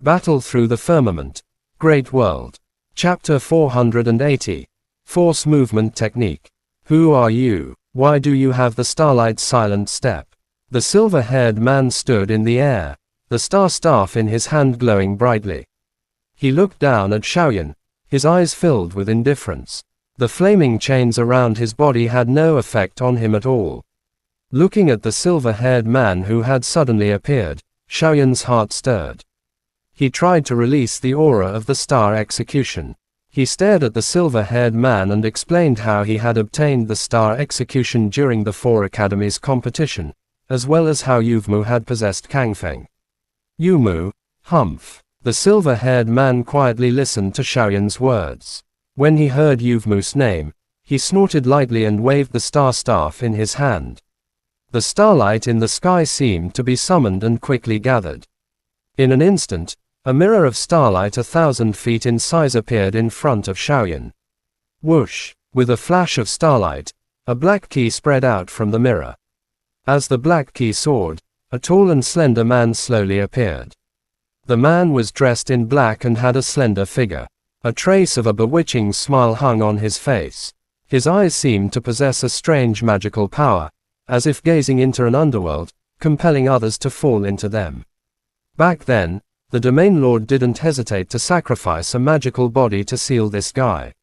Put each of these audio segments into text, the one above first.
Battle through the firmament. Great world. Chapter 480. Force movement technique. Who are you? Why do you have the starlight silent step? The silver-haired man stood in the air, the star staff in his hand glowing brightly. He looked down at Xiaoyan, his eyes filled with indifference. The flaming chains around his body had no effect on him at all. Looking at the silver-haired man who had suddenly appeared, Xiaoyan's heart stirred. He tried to release the aura of the star execution. He stared at the silver-haired man and explained how he had obtained the star execution during the 4 academies competition, as well as how Yuvemu had possessed Kangfeng. Yumu, humph. The silver-haired man quietly listened to Xiaoyan's words. When he heard Yuvemu's name, he snorted lightly and waved the star staff in his hand. The starlight in the sky seemed to be summoned and quickly gathered. In an instant, a mirror of starlight 1,000 feet in size appeared in front of Xiaoyan. Whoosh! With a flash of starlight, a black key spread out from the mirror. As the black key soared, a tall and slender man slowly appeared. The man was dressed in black and had a slender figure. A trace of a bewitching smile hung on his face. His eyes seemed to possess a strange magical power, as if gazing into an underworld, compelling others to fall into them. Back then, the Domain Lord didn't hesitate to sacrifice a magical body to seal this guy.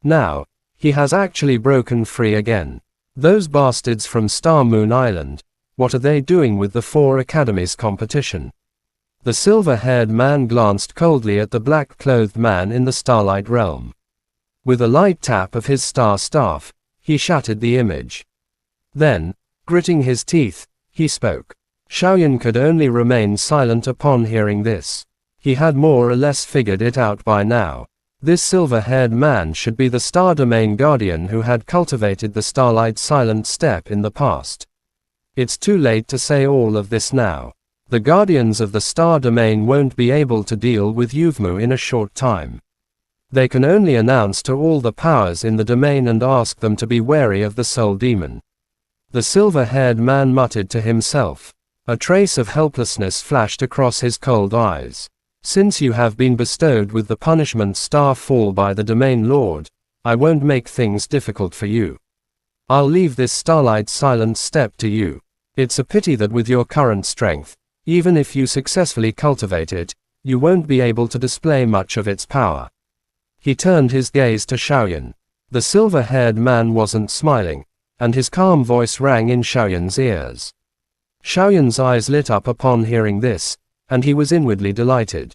Now, he has actually broken free again. Those bastards from Star Moon Island, what are they doing with the 4 academies competition? The silver-haired man glanced coldly at the black-clothed man in the starlight realm. With a light tap of his star staff, he shattered the image. Then, gritting his teeth, he spoke. Xiaoyan could only remain silent upon hearing this. He had more or less figured it out by now. This silver-haired man should be the Star Domain Guardian who had cultivated the Starlight Silent Step in the past. It's too late to say all of this now. The Guardians of the Star Domain won't be able to deal with Yuvemu in a short time. They can only announce to all the powers in the domain and ask them to be wary of the Soul Demon. The silver-haired man muttered to himself. A trace of helplessness flashed across his cold eyes. Since you have been bestowed with the punishment Star Fall by the Domain Lord, I won't make things difficult for you. I'll leave this Starlight Silent Step to you. It's a pity that with your current strength, even if you successfully cultivate it, you won't be able to display much of its power. He turned his gaze to Xiaoyan. The silver-haired man wasn't smiling, and his calm voice rang in Xiaoyan's ears. Xiaoyan's eyes lit up upon hearing this, and he was inwardly delighted.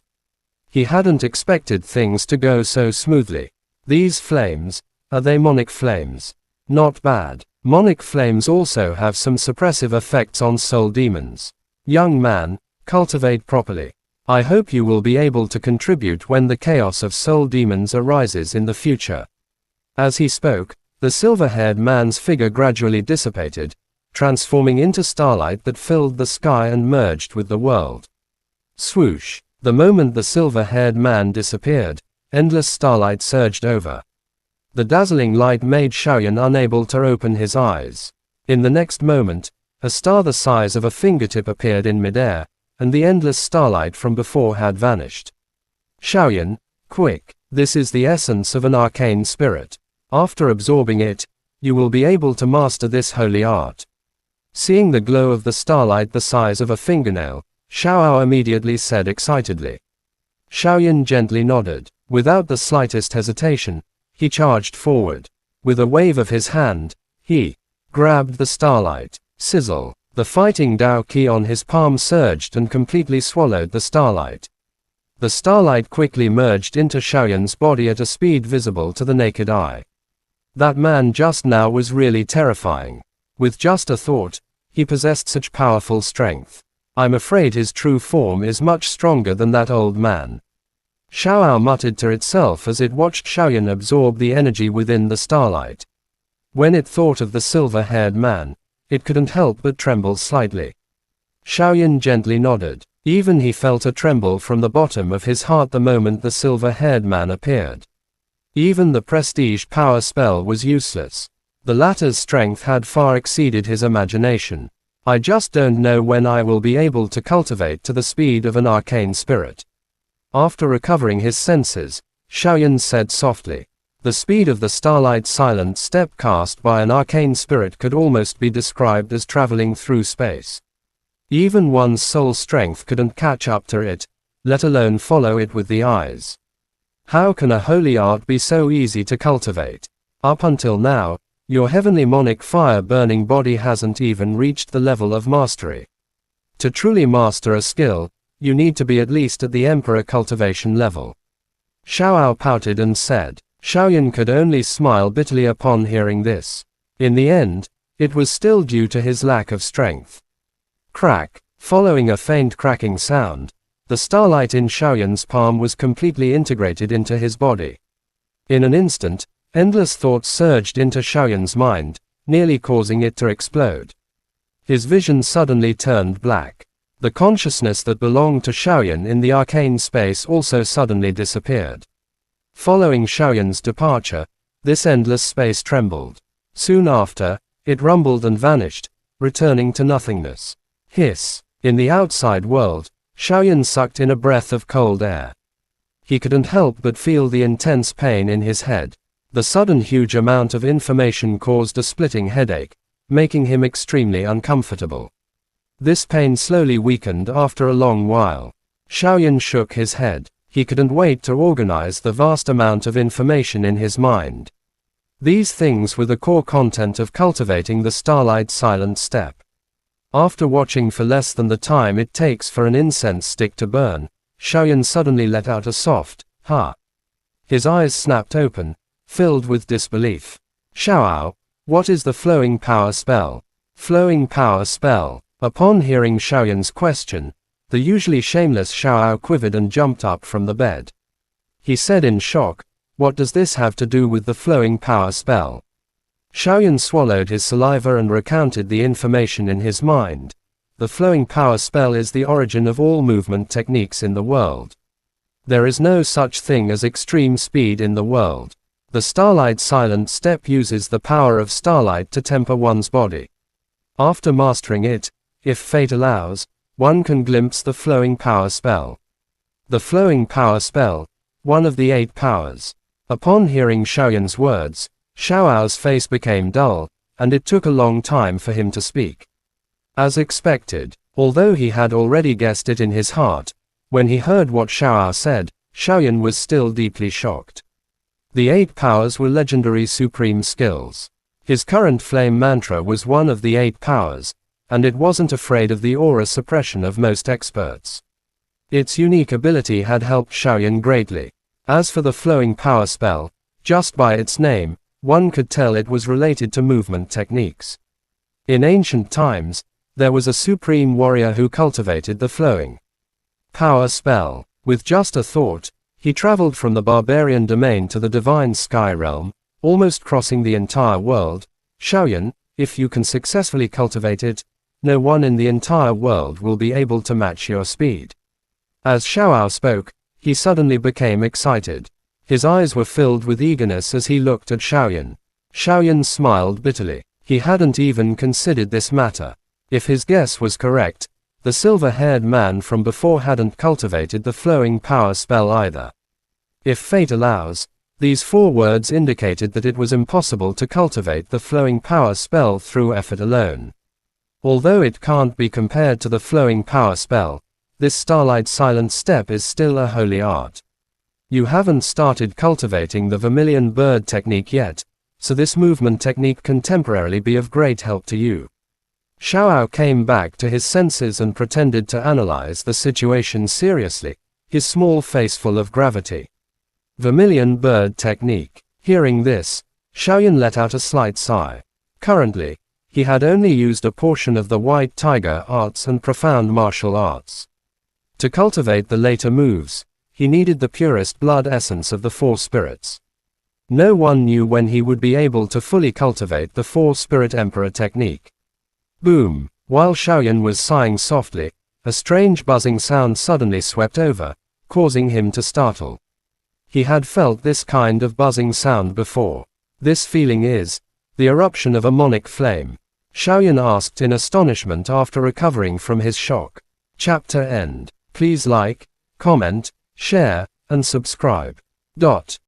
He hadn't expected things to go so smoothly. These flames, are they monic flames? Not bad. Monic flames also have some suppressive effects on soul demons. Young man, cultivate properly. I hope you will be able to contribute when the chaos of soul demons arises in the future. As he spoke, the silver-haired man's figure gradually dissipated, transforming into starlight that filled the sky and merged with the world. Swoosh! The moment the silver-haired man disappeared, endless starlight surged over. The dazzling light made Xiaoyan unable to open his eyes. In the next moment, a star the size of a fingertip appeared in midair, and the endless starlight from before had vanished. Xiaoyan, quick! This is the essence of an arcane spirit. After absorbing it, you will be able to master this holy art. Seeing the glow of the starlight the size of a fingernail, Xiaoao immediately said excitedly. Xiaoyan gently nodded. Without the slightest hesitation, he charged forward. With a wave of his hand, he grabbed the starlight. Sizzle! The fighting Dao Qi on his palm surged and completely swallowed the starlight. The starlight quickly merged into Xiaoyan's body at a speed visible to the naked eye. That man just now was really terrifying. With just a thought, he possessed such powerful strength. I'm afraid his true form is much stronger than that old man. Xiaoao muttered to itself as it watched Xiaoyan absorb the energy within the starlight. When it thought of the silver-haired man, it couldn't help but tremble slightly. Xiaoyan gently nodded. Even he felt a tremble from the bottom of his heart the moment the silver-haired man appeared. Even the prestige power spell was useless. The latter's strength had far exceeded his imagination. I just don't know when I will be able to cultivate to the speed of an arcane spirit. After recovering his senses, Xiaoyan said softly. The speed of the starlight silent step cast by an arcane spirit could almost be described as traveling through space. Even one's soul strength couldn't catch up to it, let alone follow it with the eyes. How can a holy art be so easy to cultivate? Up until now, your heavenly monic fire-burning body hasn't even reached the level of mastery. To truly master a skill, you need to be at least at the emperor cultivation level. Xiaoao pouted and said. Xiaoyan could only smile bitterly upon hearing this. In the end, it was still due to his lack of strength. Crack, following a faint cracking sound, the starlight in Xiaoyan's palm was completely integrated into his body. In an instant, endless thoughts surged into Xiaoyan's mind, nearly causing it to explode. His vision suddenly turned black. The consciousness that belonged to Xiaoyan in the arcane space also suddenly disappeared. Following Xiaoyan's departure, this endless space trembled. Soon after, it rumbled and vanished, returning to nothingness. Hiss. In the outside world, Xiaoyan sucked in a breath of cold air. He couldn't help but feel the intense pain in his head. The sudden huge amount of information caused a splitting headache, making him extremely uncomfortable. This pain slowly weakened after a long while. Xiaoyan shook his head. He couldn't wait to organize the vast amount of information in his mind. These things were the core content of cultivating the starlight silent step. After watching for less than the time it takes for an incense stick to burn, Xiaoyan suddenly let out a soft, "Ha!" His eyes snapped open, filled with disbelief. "Xiaoao, what is the flowing power spell?" Flowing power spell. Upon hearing Xiaoyan's question, the usually shameless Xiaoao quivered and jumped up from the bed. He said in shock, "What does this have to do with the flowing power spell?" Xiaoyan swallowed his saliva and recounted the information in his mind. The flowing power spell is the origin of all movement techniques in the world. There is no such thing as extreme speed in the world. The starlight silent step uses the power of starlight to temper one's body. After mastering it, if fate allows, one can glimpse the flowing power spell. The flowing power spell, one of the 8 powers. Upon hearing Xiaoyan's words, Xiaoao's face became dull, and it took a long time for him to speak. As expected, although he had already guessed it in his heart, when he heard what Xiaoao said, Xiaoyan was still deeply shocked. The 8 powers were legendary supreme skills. His current flame mantra was one of the 8 powers, and it wasn't afraid of the aura suppression of most experts. Its unique ability had helped Xiaoyan greatly. As for the flowing power spell, just by its name, one could tell it was related to movement techniques. In ancient times, there was a supreme warrior who cultivated the flowing power spell. With just a thought, he traveled from the barbarian domain to the divine sky realm, almost crossing the entire world. "Xiaoyan, if you can successfully cultivate it, no one in the entire world will be able to match your speed." As Xiaoao spoke, he suddenly became excited. His eyes were filled with eagerness as he looked at Xiaoyan. Xiaoyan smiled bitterly. He hadn't even considered this matter. If his guess was correct, the silver-haired man from before hadn't cultivated the flowing power spell either. If fate allows, these 4 words indicated that it was impossible to cultivate the flowing power spell through effort alone. Although it can't be compared to the flowing power spell, this starlight silent step is still a holy art. You haven't started cultivating the vermilion bird technique yet, so this movement technique can temporarily be of great help to you. Xiaoao came back to his senses and pretended to analyze the situation seriously, his small face full of gravity. Vermilion bird technique. Hearing this, Xiaoyan let out a slight sigh. Currently, he had only used a portion of the white tiger arts and profound martial arts. To cultivate the later moves, he needed the purest blood essence of the 4 spirits. No one knew when he would be able to fully cultivate the 4-spirit emperor technique. Boom! While Xiaoyan was sighing softly, a strange buzzing sound suddenly swept over, causing him to startle. He had felt this kind of buzzing sound before. This feeling is the eruption of a monic flame. Xiaoyan asked in astonishment after recovering from his shock. Chapter end. Please like, comment, share, and subscribe. Dot.